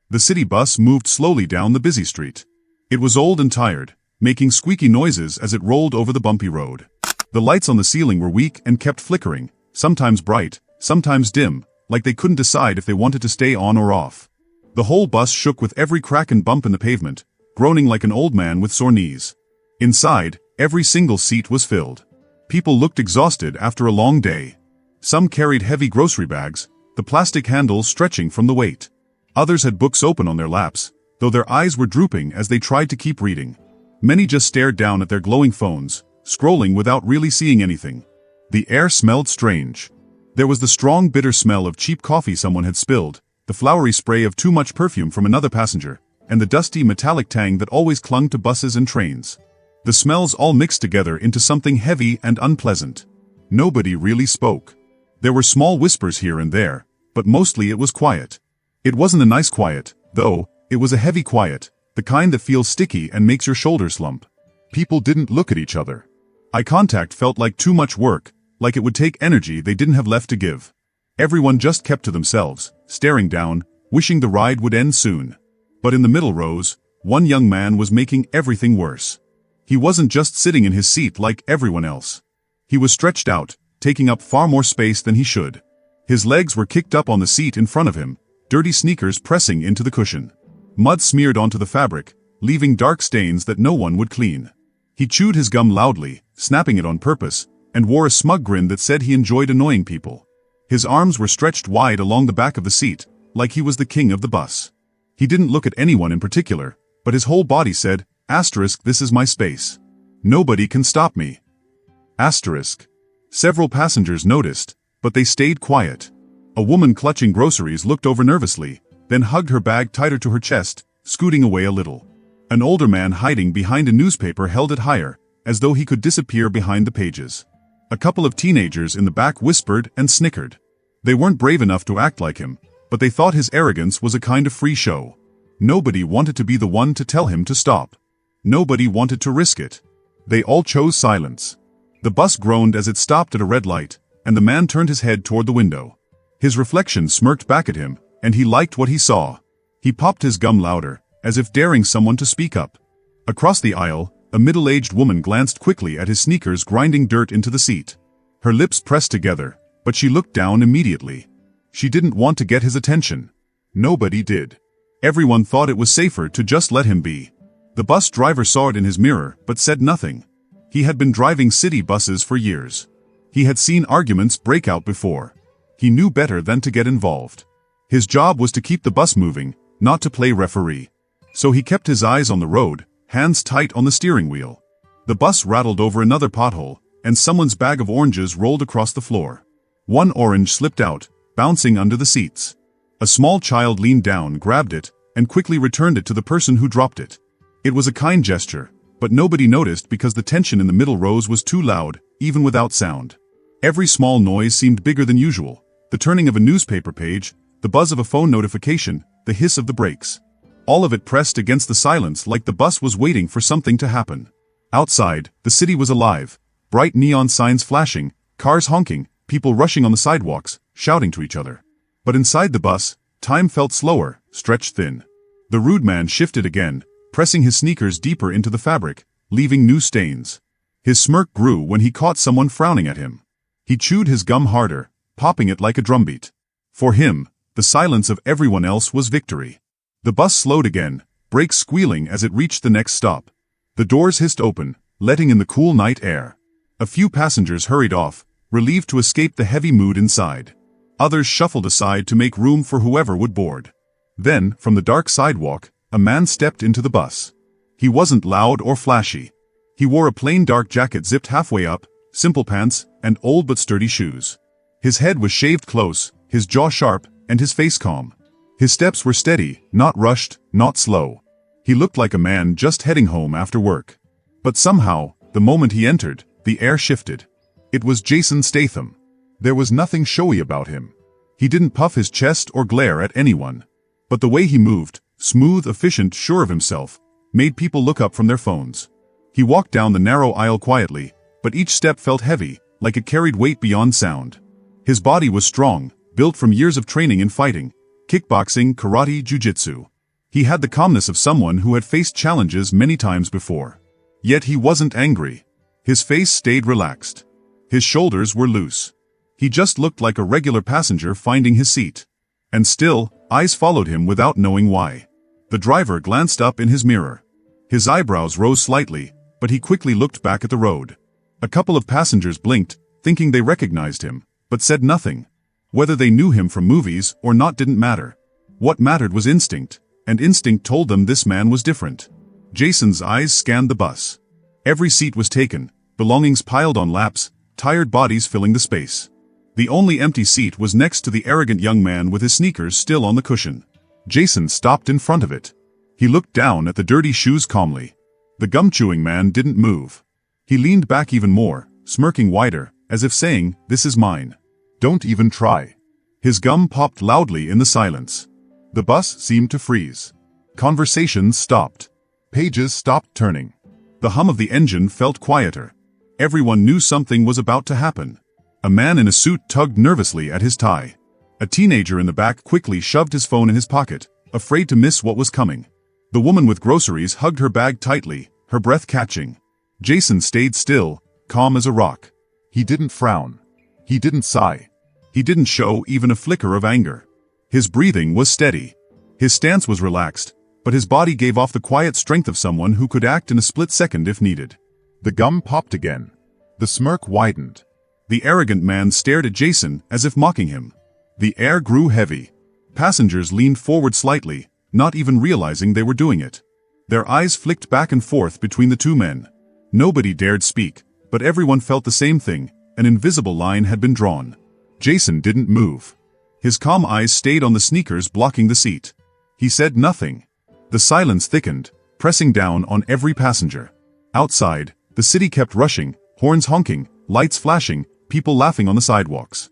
The city bus moved slowly down the busy street. It was old and tired, making squeaky noises as it rolled over the bumpy road. The lights on the ceiling were weak and kept flickering, sometimes bright, sometimes dim, like they couldn't decide if they wanted to stay on or off. The whole bus shook with every crack and bump in the pavement, groaning like an old man with sore knees. Inside, every single seat was filled. People looked exhausted after a long day. Some carried heavy grocery bags, the plastic handles stretching from the weight. Others had books open on their laps, though their eyes were drooping as they tried to keep reading. Many just stared down at their glowing phones, scrolling without really seeing anything. The air smelled strange. There was the strong bitter smell of cheap coffee someone had spilled, the flowery spray of too much perfume from another passenger, and the dusty metallic tang that always clung to buses and trains. The smells all mixed together into something heavy and unpleasant. Nobody really spoke. There were small whispers here and there, but mostly it was quiet. It wasn't a nice quiet, though. It was a heavy quiet, the kind that feels sticky and makes your shoulders slump. People didn't look at each other. Eye contact felt like too much work, like it would take energy they didn't have left to give. Everyone just kept to themselves, staring down, wishing the ride would end soon. But in the middle rows, one young man was making everything worse. He wasn't just sitting in his seat like everyone else. He was stretched out, taking up far more space than he should. His legs were kicked up on the seat in front of him, dirty sneakers pressing into the cushion. Mud smeared onto the fabric, leaving dark stains that no one would clean. He chewed his gum loudly, snapping it on purpose, and wore a smug grin that said he enjoyed annoying people. His arms were stretched wide along the back of the seat, like he was the king of the bus. He didn't look at anyone in particular, but his whole body said, "Asterisk, this is my space. Nobody can stop me." Asterisk. Several passengers noticed, but they stayed quiet. A woman clutching groceries looked over nervously, then hugged her bag tighter to her chest, scooting away a little. An older man hiding behind a newspaper held it higher, as though he could disappear behind the pages. A couple of teenagers in the back whispered and snickered. They weren't brave enough to act like him, but they thought his arrogance was a kind of free show. Nobody wanted to be the one to tell him to stop. Nobody wanted to risk it. They all chose silence. The bus groaned as it stopped at a red light, and the man turned his head toward the window. His reflection smirked back at him, and he liked what he saw. He popped his gum louder, as if daring someone to speak up. Across the aisle, a middle-aged woman glanced quickly at his sneakers grinding dirt into the seat. Her lips pressed together, but she looked down immediately. She didn't want to get his attention. Nobody did. Everyone thought it was safer to just let him be. The bus driver saw it in his mirror, but said nothing. He had been driving city buses for years. He had seen arguments break out before. He knew better than to get involved. His job was to keep the bus moving, not to play referee. So he kept his eyes on the road, hands tight on the steering wheel. The bus rattled over another pothole, and someone's bag of oranges rolled across the floor. One orange slipped out, bouncing under the seats. A small child leaned down, grabbed it, and quickly returned it to the person who dropped it. It was a kind gesture, but nobody noticed because the tension in the middle rows was too loud, even without sound. Every small noise seemed bigger than usual. The turning of a newspaper page, the buzz of a phone notification, the hiss of the brakes. All of it pressed against the silence like the bus was waiting for something to happen. Outside, the city was alive. Bright neon signs flashing, cars honking, people rushing on the sidewalks, shouting to each other. But inside the bus, time felt slower, stretched thin. The rude man shifted again, pressing his sneakers deeper into the fabric, leaving new stains. His smirk grew when he caught someone frowning at him. He chewed his gum harder, popping it like a drumbeat. For him, the silence of everyone else was victory. The bus slowed again, brakes squealing as it reached the next stop. The doors hissed open, letting in the cool night air. A few passengers hurried off, relieved to escape the heavy mood inside. Others shuffled aside to make room for whoever would board. Then, from the dark sidewalk, a man stepped into the bus. He wasn't loud or flashy. He wore a plain dark jacket zipped halfway up, simple pants, and old but sturdy shoes. His head was shaved close, his jaw sharp, and his face calm. His steps were steady, not rushed, not slow. He looked like a man just heading home after work. But somehow, the moment he entered, the air shifted. It was Jason Statham. There was nothing showy about him. He didn't puff his chest or glare at anyone. But the way he moved, smooth, efficient, sure of himself, made people look up from their phones. He walked down the narrow aisle quietly, but each step felt heavy, like it carried weight beyond sound. His body was strong, built from years of training in fighting, kickboxing, karate, jiu-jitsu. He had the calmness of someone who had faced challenges many times before. Yet he wasn't angry. His face stayed relaxed. His shoulders were loose. He just looked like a regular passenger finding his seat. And still, eyes followed him without knowing why. The driver glanced up in his mirror. His eyebrows rose slightly, but he quickly looked back at the road. A couple of passengers blinked, thinking they recognized him, but said nothing. Whether they knew him from movies or not didn't matter. What mattered was instinct, and instinct told them this man was different. Jason's eyes scanned the bus. Every seat was taken, belongings piled on laps, tired bodies filling the space. The only empty seat was next to the arrogant young man with his sneakers still on the cushion. Jason stopped in front of it. He looked down at the dirty shoes calmly. The gum-chewing man didn't move. He leaned back even more, smirking wider, as if saying, "This is mine. Don't even try." His gum popped loudly in the silence. The bus seemed to freeze. Conversations stopped. Pages stopped turning. The hum of the engine felt quieter. Everyone knew something was about to happen. A man in a suit tugged nervously at his tie. A teenager in the back quickly shoved his phone in his pocket, afraid to miss what was coming. The woman with groceries hugged her bag tightly, her breath catching. Jason stayed still, calm as a rock. He didn't frown. He didn't sigh. He didn't show even a flicker of anger. His breathing was steady. His stance was relaxed, but his body gave off the quiet strength of someone who could act in a split second if needed. The gum popped again. The smirk widened. The arrogant man stared at Jason as if mocking him. The air grew heavy. Passengers leaned forward slightly, not even realizing they were doing it. Their eyes flicked back and forth between the two men. Nobody dared speak, but everyone felt the same thing. An invisible line had been drawn. Jason didn't move. His calm eyes stayed on the sneakers blocking the seat. He said nothing. The silence thickened, pressing down on every passenger. Outside, the city kept rushing, horns honking, lights flashing, people laughing on the sidewalks.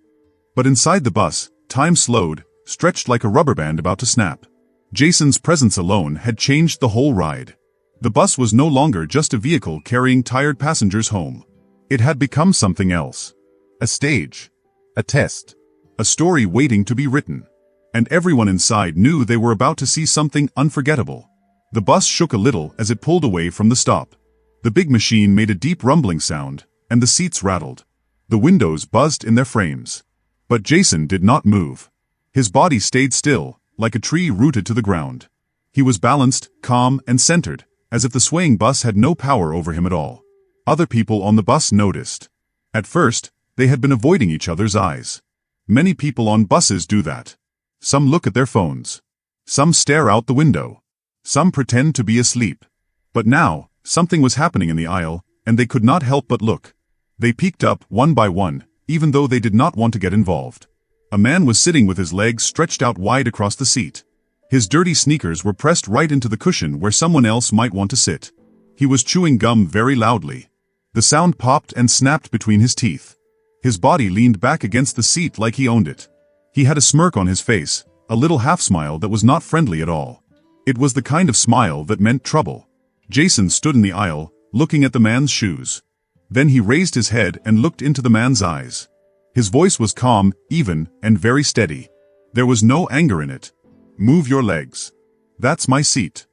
But inside the bus, time slowed, stretched like a rubber band about to snap. Jason's presence alone had changed the whole ride. The bus was no longer just a vehicle carrying tired passengers home. It had become something else. A stage. A test. A story waiting to be written. And everyone inside knew they were about to see something unforgettable. The bus shook a little as it pulled away from the stop. The big machine made a deep rumbling sound, and the seats rattled. The windows buzzed in their frames. But Jason did not move. His body stayed still, like a tree rooted to the ground. He was balanced, calm, and centered, as if the swaying bus had no power over him at all. Other people on the bus noticed. At first, they had been avoiding each other's eyes. Many people on buses do that. Some look at their phones. Some stare out the window. Some pretend to be asleep. But now, something was happening in the aisle, and they could not help but look. They peeked up one by one, even though they did not want to get involved. A man was sitting with his legs stretched out wide across the seat. His dirty sneakers were pressed right into the cushion where someone else might want to sit. He was chewing gum very loudly. The sound popped and snapped between his teeth. His body leaned back against the seat like he owned it. He had a smirk on his face, a little half-smile that was not friendly at all. It was the kind of smile that meant trouble. Jason stood in the aisle, looking at the man's shoes. Then he raised his head and looked into the man's eyes. His voice was calm, even, and very steady. There was no anger in it. "Move your legs. That's my seat."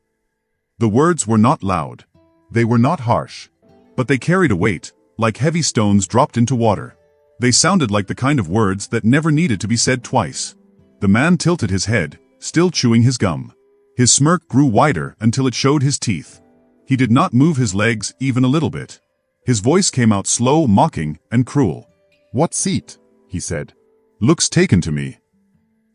The words were not loud. They were not harsh. But they carried a weight, like heavy stones dropped into water. They sounded like the kind of words that never needed to be said twice. The man tilted his head, still chewing his gum. His smirk grew wider until it showed his teeth. He did not move his legs even a little bit. His voice came out slow, mocking, and cruel. "What seat?" he said. "Looks taken to me."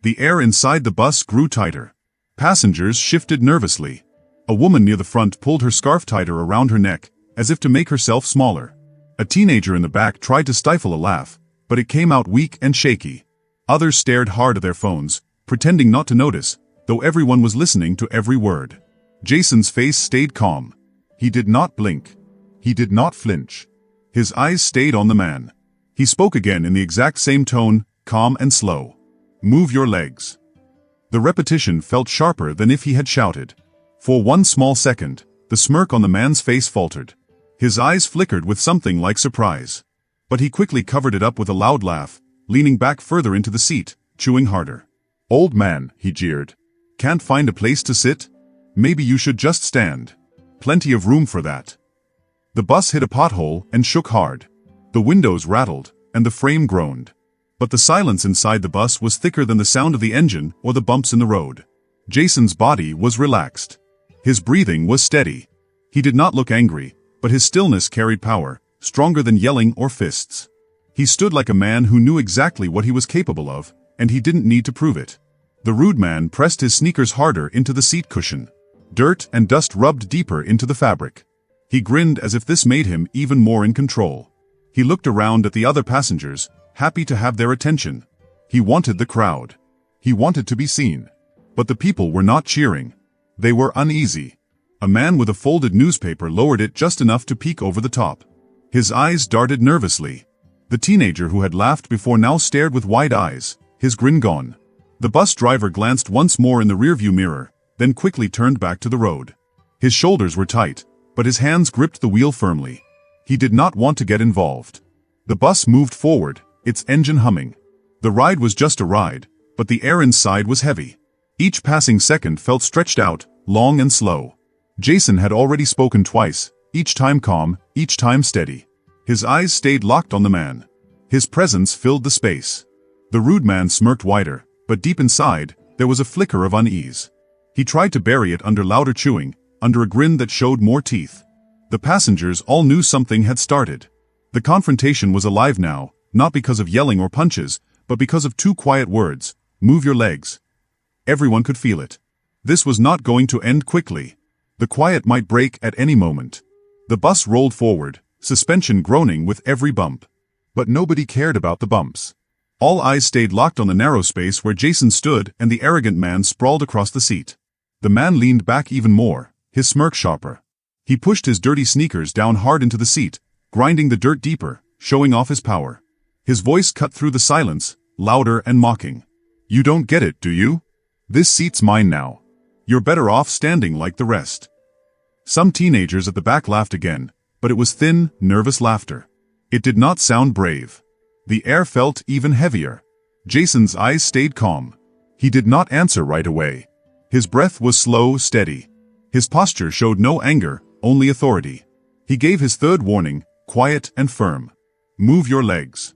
The air inside the bus grew tighter. Passengers shifted nervously. A woman near the front pulled her scarf tighter around her neck, as if to make herself smaller. A teenager in the back tried to stifle a laugh, but it came out weak and shaky. Others stared hard at their phones, pretending not to notice, though everyone was listening to every word. Jason's face stayed calm. He did not blink. He did not flinch. His eyes stayed on the man. He spoke again in the exact same tone, calm and slow. "Move your legs." The repetition felt sharper than if he had shouted. For one small second, the smirk on the man's face faltered. His eyes flickered with something like surprise. But he quickly covered it up with a loud laugh, leaning back further into the seat, chewing harder. "Old man," he jeered. "Can't find a place to sit?" Maybe you should just stand. Plenty of room for that. The bus hit a pothole and shook hard. The windows rattled, and the frame groaned. But the silence inside the bus was thicker than the sound of the engine or the bumps in the road. Jason's body was relaxed. His breathing was steady. He did not look angry, but his stillness carried power, stronger than yelling or fists. He stood like a man who knew exactly what he was capable of, and he didn't need to prove it. The rude man pressed his sneakers harder into the seat cushion. Dirt and dust rubbed deeper into the fabric. He grinned as if this made him even more in control. He looked around at the other passengers, happy to have their attention. He wanted the crowd. He wanted to be seen. But the people were not cheering. They were uneasy. A man with a folded newspaper lowered it just enough to peek over the top. His eyes darted nervously. The teenager who had laughed before now stared with wide eyes, his grin gone. The bus driver glanced once more in the rearview mirror, then quickly turned back to the road. His shoulders were tight, but his hands gripped the wheel firmly. He did not want to get involved. The bus moved forward, its engine humming. The ride was just a ride, but the air inside was heavy. Each passing second felt stretched out, long and slow. Jason had already spoken twice, each time calm, each time steady. His eyes stayed locked on the man. His presence filled the space. The rude man smirked wider, but deep inside, there was a flicker of unease. He tried to bury it under louder chewing, under a grin that showed more teeth. The passengers all knew something had started. The confrontation was alive now, not because of yelling or punches, but because of two quiet words: move your legs. Everyone could feel it. This was not going to end quickly. The quiet might break at any moment. The bus rolled forward, suspension groaning with every bump. But nobody cared about the bumps. All eyes stayed locked on the narrow space where Jason stood and the arrogant man sprawled across the seat. The man leaned back even more, his smirk sharper. He pushed his dirty sneakers down hard into the seat, grinding the dirt deeper, showing off his power. His voice cut through the silence, louder and mocking. You don't get it, do you? This seat's mine now. You're better off standing like the rest. Some teenagers at the back laughed again, but it was thin, nervous laughter. It did not sound brave. The air felt even heavier. Jason's eyes stayed calm. He did not answer right away. His breath was slow, steady. His posture showed no anger, only authority. He gave his third warning, quiet and firm. Move your legs.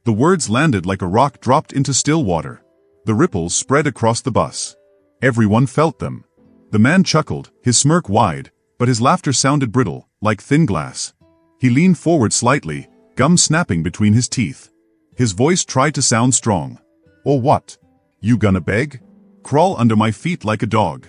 The words landed like a rock dropped into still water. The ripples spread across the bus. Everyone felt them. The man chuckled, his smirk wide, but his laughter sounded brittle, like thin glass. He leaned forward slightly, gum snapping between his teeth. His voice tried to sound strong. Or what? You gonna beg? Crawl under my feet like a dog.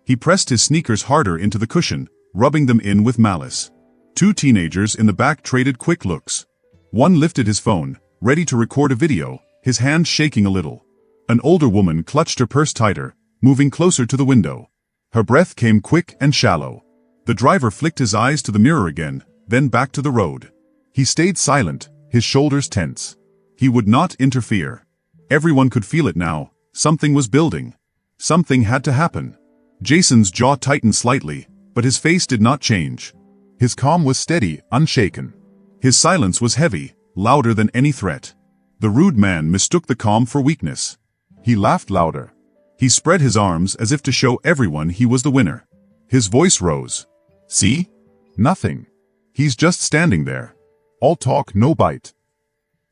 He pressed his sneakers harder into the cushion, rubbing them in with malice. Two teenagers in the back traded quick looks. One lifted his phone, ready to record a video, his hand shaking a little. An older woman clutched her purse tighter, moving closer to the window. Her breath came quick and shallow. The driver flicked his eyes to the mirror again, then back to the road. He stayed silent, his shoulders tense. He would not interfere. Everyone could feel it now. Something was building. Something had to happen. Jason's jaw tightened slightly, but his face did not change. His calm was steady, unshaken. His silence was heavy, louder than any threat. The rude man mistook the calm for weakness. He laughed louder. He spread his arms as if to show everyone he was the winner. His voice rose. See? Nothing. He's just standing there. All talk, no bite.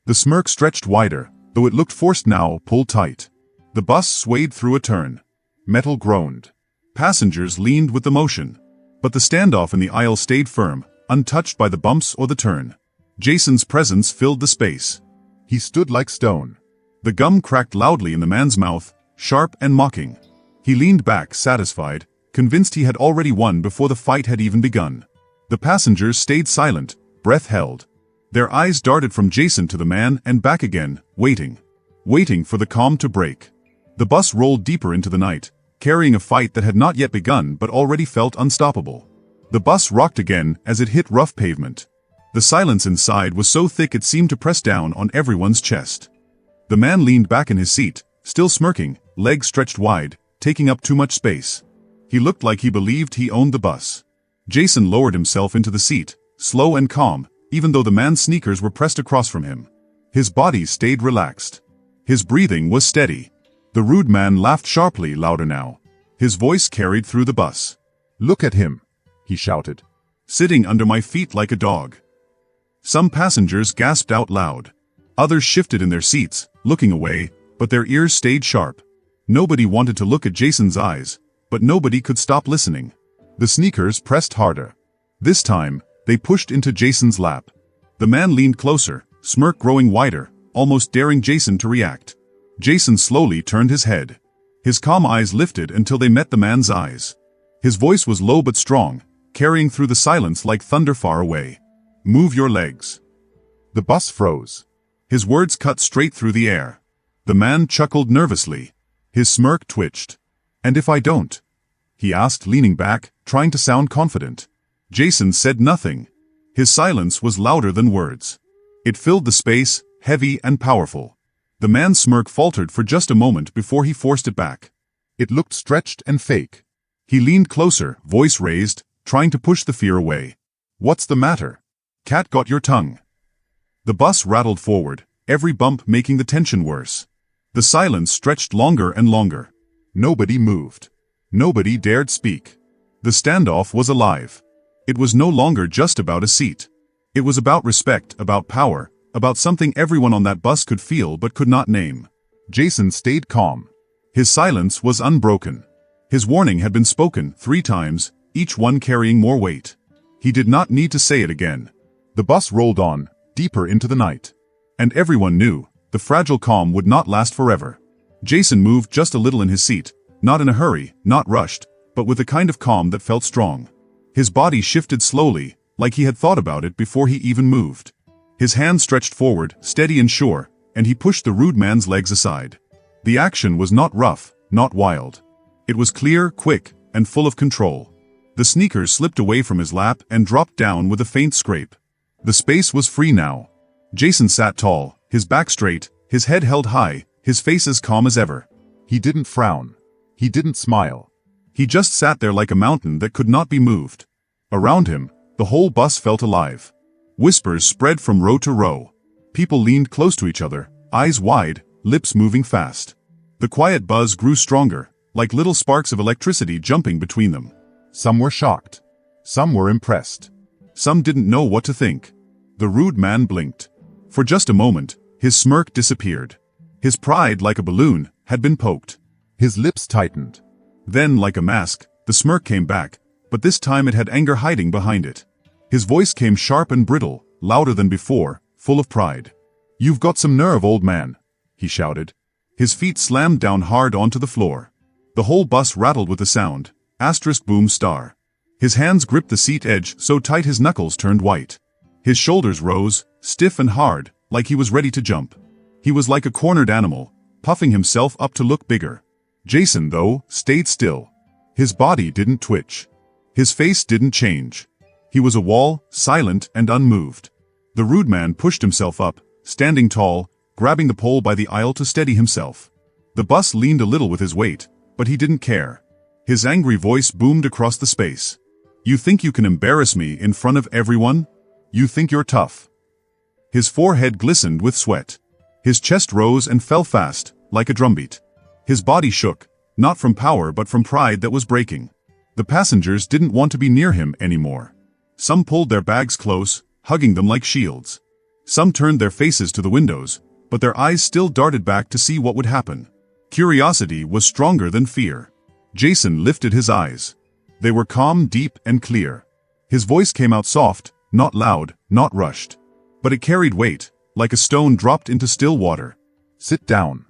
The smirk stretched wider, though it looked forced now, pulled tight. The bus swayed through a turn. Metal groaned. Passengers leaned with the motion. But the standoff in the aisle stayed firm, untouched by the bumps or the turn. Jason's presence filled the space. He stood like stone. The gum cracked loudly in the man's mouth, sharp and mocking. He leaned back, satisfied, convinced he had already won before the fight had even begun. The passengers stayed silent, breath held. Their eyes darted from Jason to the man and back again, waiting. Waiting for the calm to break. The bus rolled deeper into the night, carrying a fight that had not yet begun but already felt unstoppable. The bus rocked again as it hit rough pavement. The silence inside was so thick it seemed to press down on everyone's chest. The man leaned back in his seat, still smirking, legs stretched wide, taking up too much space. He looked like he believed he owned the bus. Jason lowered himself into the seat, slow and calm, even though the man's sneakers were pressed across from him. His body stayed relaxed. His breathing was steady. The rude man laughed sharply, louder now. His voice carried through the bus. "Look at him," he shouted. "Sitting under my feet like a dog." Some passengers gasped out loud. Others shifted in their seats, looking away, but their ears stayed sharp. Nobody wanted to look at Jason's eyes, but nobody could stop listening. The sneakers pressed harder. This time, they pushed into Jason's lap. The man leaned closer, smirk growing wider, almost daring Jason to react. Jason slowly turned his head. His calm eyes lifted until they met the man's eyes. His voice was low but strong, carrying through the silence like thunder far away. "Move your legs." The bus froze. His words cut straight through the air. The man chuckled nervously. His smirk twitched. "And if I don't?" he asked, leaning back, trying to sound confident. Jason said nothing. His silence was louder than words. It filled the space, heavy and powerful. The man's smirk faltered for just a moment before he forced it back. It looked stretched and fake. He leaned closer, voice raised, trying to push the fear away. "What's the matter? Cat got your tongue." The bus rattled forward, every bump making the tension worse. The silence stretched longer and longer. Nobody moved. Nobody dared speak. The standoff was alive. It was no longer just about a seat. It was about respect, about power, about something everyone on that bus could feel but could not name. Jason stayed calm. His silence was unbroken. His warning had been spoken 3 times, each one carrying more weight. He did not need to say it again. The bus rolled on, deeper into the night. And everyone knew, the fragile calm would not last forever. Jason moved just a little in his seat, not in a hurry, not rushed, but with a kind of calm that felt strong. His body shifted slowly, like he had thought about it before he even moved. His hand stretched forward, steady and sure, and he pushed the rude man's legs aside. The action was not rough, not wild. It was clear, quick, and full of control. The sneakers slipped away from his lap and dropped down with a faint scrape. The space was free now. Jason sat tall, his back straight, his head held high, his face as calm as ever. He didn't frown. He didn't smile. He just sat there like a mountain that could not be moved. Around him, the whole bus felt alive. Whispers spread from row to row. People leaned close to each other, eyes wide, lips moving fast. The quiet buzz grew stronger, like little sparks of electricity jumping between them. Some were shocked. Some were impressed. Some didn't know what to think. The rude man blinked. For just a moment, his smirk disappeared. His pride, like a balloon, had been poked. His lips tightened. Then, like a mask, the smirk came back, but this time it had anger hiding behind it. His voice came sharp and brittle, louder than before, full of pride. "You've got some nerve, old man," he shouted. His feet slammed down hard onto the floor. The whole bus rattled with the sound, *boom star. His hands gripped the seat edge so tight his knuckles turned white. His shoulders rose, stiff and hard, like he was ready to jump. He was like a cornered animal, puffing himself up to look bigger. Jason, though, stayed still. His body didn't twitch. His face didn't change. He was a wall, silent and unmoved. The rude man pushed himself up, standing tall, grabbing the pole by the aisle to steady himself. The bus leaned a little with his weight, but he didn't care. His angry voice boomed across the space. "You think you can embarrass me in front of everyone? You think you're tough?" His forehead glistened with sweat. His chest rose and fell fast, like a drumbeat. His body shook, not from power but from pride that was breaking. The passengers didn't want to be near him anymore. Some pulled their bags close, hugging them like shields. Some turned their faces to the windows, but their eyes still darted back to see what would happen. Curiosity was stronger than fear. Jason lifted his eyes. They were calm, deep, and clear. His voice came out soft, not loud, not rushed. But it carried weight, like a stone dropped into still water. "Sit down."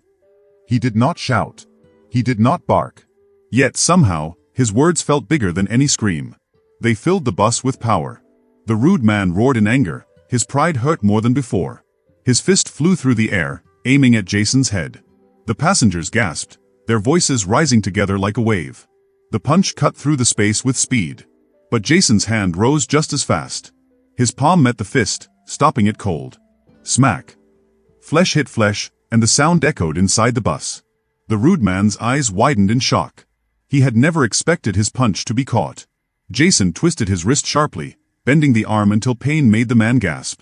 He did not shout. He did not bark. Yet somehow, his words felt bigger than any scream. They filled the bus with power. The rude man roared in anger, his pride hurt more than before. His fist flew through the air, aiming at Jason's head. The passengers gasped, their voices rising together like a wave. The punch cut through the space with speed. But Jason's hand rose just as fast. His palm met the fist, stopping it cold. Smack. Flesh hit flesh, and the sound echoed inside the bus. The rude man's eyes widened in shock. He had never expected his punch to be caught. Jason twisted his wrist sharply, bending the arm until pain made the man gasp.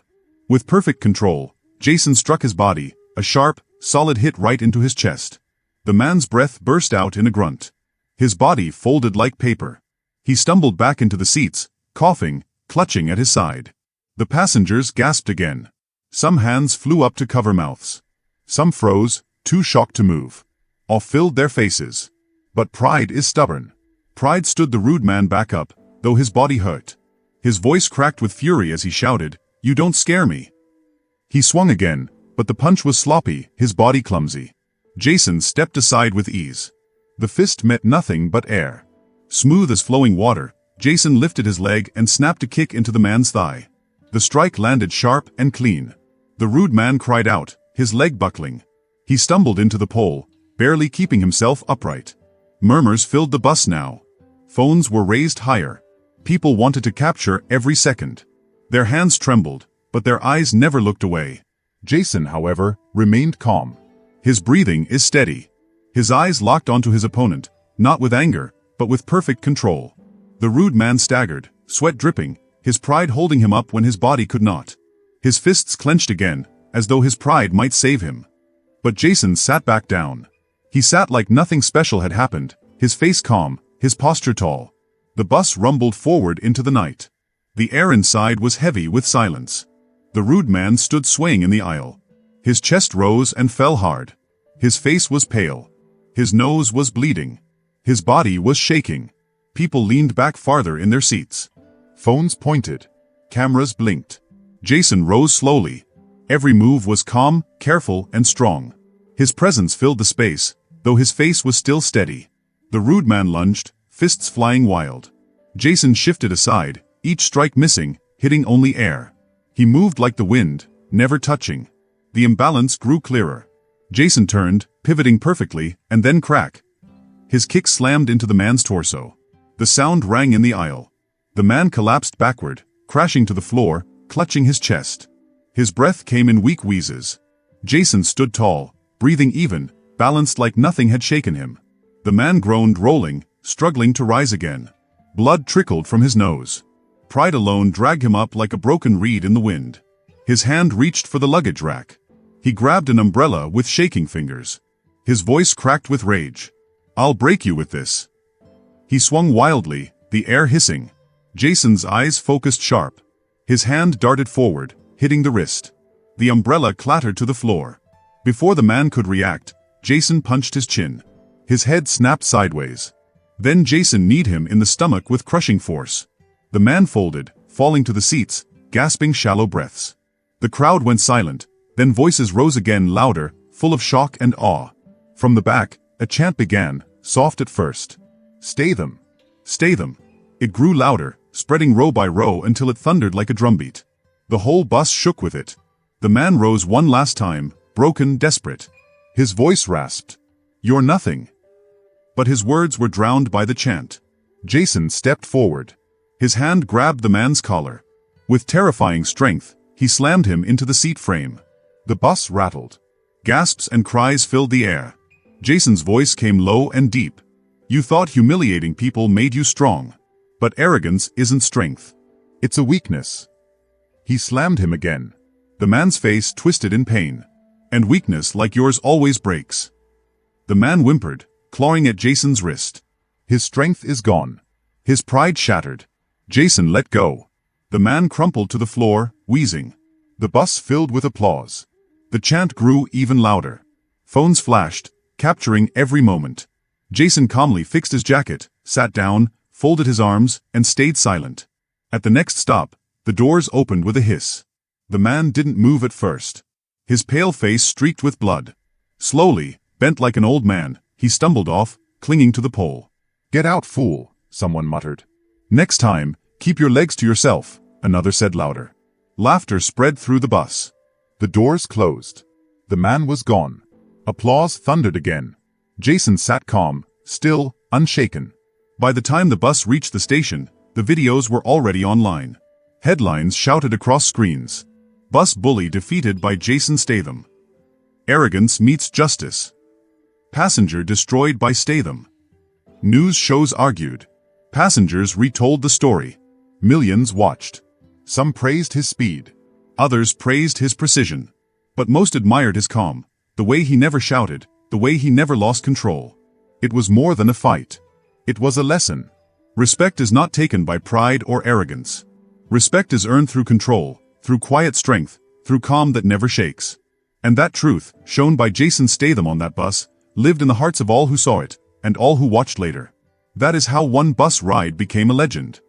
With perfect control, Jason struck his body, a sharp, solid hit right into his chest. The man's breath burst out in a grunt. His body folded like paper. He stumbled back into the seats, coughing, clutching at his side. The passengers gasped again. Some hands flew up to cover mouths. Some froze, too shocked to move. Awe filled their faces. But pride is stubborn. Pride stood the rude man back up, though his body hurt. His voice cracked with fury as he shouted, "You don't scare me." He swung again, but the punch was sloppy, his body clumsy. Jason stepped aside with ease. The fist met nothing but air. Smooth as flowing water, Jason lifted his leg and snapped a kick into the man's thigh. The strike landed sharp and clean. The rude man cried out, his leg buckling. He stumbled into the pole, barely keeping himself upright. Murmurs filled the bus now. Phones were raised higher. People wanted to capture every second. Their hands trembled, but their eyes never looked away. Jason, however, remained calm. His breathing is steady. His eyes locked onto his opponent, not with anger, but with perfect control. The rude man staggered, sweat dripping, his pride holding him up when his body could not. His fists clenched again, as though his pride might save him. But Jason sat back down. He sat like nothing special had happened, his face calm, his posture tall. The bus rumbled forward into the night. The air inside was heavy with silence. The rude man stood swaying in the aisle. His chest rose and fell hard. His face was pale. His nose was bleeding. His body was shaking. People leaned back farther in their seats. Phones pointed. Cameras blinked. Jason rose slowly. Every move was calm, careful, and strong. His presence filled the space, though his face was still steady. The rude man lunged, fists flying wild. Jason shifted aside, each strike missing, hitting only air. He moved like the wind, never touching. The imbalance grew clearer. Jason turned, pivoting perfectly, and then crack. His kick slammed into the man's torso. The sound rang in the aisle. The man collapsed backward, crashing to the floor, clutching his chest. His breath came in weak wheezes. Jason stood tall, breathing even, balanced like nothing had shaken him. The man groaned, rolling, struggling to rise again. Blood trickled from his nose. Pride alone dragged him up like a broken reed in the wind. His hand reached for the luggage rack. He grabbed an umbrella with shaking fingers. His voice cracked with rage. "I'll break you with this." He swung wildly, the air hissing. Jason's eyes focused sharp. His hand darted forward, hitting the wrist. The umbrella clattered to the floor. Before the man could react, Jason punched his chin. His head snapped sideways. Then Jason kneed him in the stomach with crushing force. The man folded, falling to the seats, gasping shallow breaths. The crowd went silent, then voices rose again, louder, full of shock and awe. From the back, a chant began, soft at first. "Stay them! Stay them!" It grew louder, spreading row by row until it thundered like a drumbeat. The whole bus shook with it. The man rose one last time, broken, desperate. His voice rasped. "You're nothing." But his words were drowned by the chant. Jason stepped forward. His hand grabbed the man's collar. With terrifying strength, he slammed him into the seat frame. The bus rattled. Gasps and cries filled the air. Jason's voice came low and deep. "You thought humiliating people made you strong. But arrogance isn't strength. It's a weakness." He slammed him again. The man's face twisted in pain. "And weakness like yours always breaks." The man whimpered, clawing at Jason's wrist. His strength is gone. His pride shattered. Jason let go. The man crumpled to the floor, wheezing. The bus filled with applause. The chant grew even louder. Phones flashed, capturing every moment. Jason calmly fixed his jacket, sat down, folded his arms, and stayed silent. At the next stop, the doors opened with a hiss. The man didn't move at first. His pale face streaked with blood. Slowly, bent like an old man, he stumbled off, clinging to the pole. "Get out, fool," someone muttered. "Next time, keep your legs to yourself," another said louder. Laughter spread through the bus. The doors closed. The man was gone. Applause thundered again. Jason sat calm, still, unshaken. By the time the bus reached the station, the videos were already online. Headlines shouted across screens. "Bus bully defeated by Jason Statham." "Arrogance meets justice." "Passenger destroyed by Statham." News shows argued. Passengers retold the story. Millions watched. Some praised his speed. Others praised his precision. But most admired his calm, the way he never shouted, the way he never lost control. It was more than a fight. It was a lesson. Respect is not taken by pride or arrogance. Respect is earned through control, through quiet strength, through calm that never shakes. And that truth, shown by Jason Statham on that bus, lived in the hearts of all who saw it, and all who watched later. That is how one bus ride became a legend.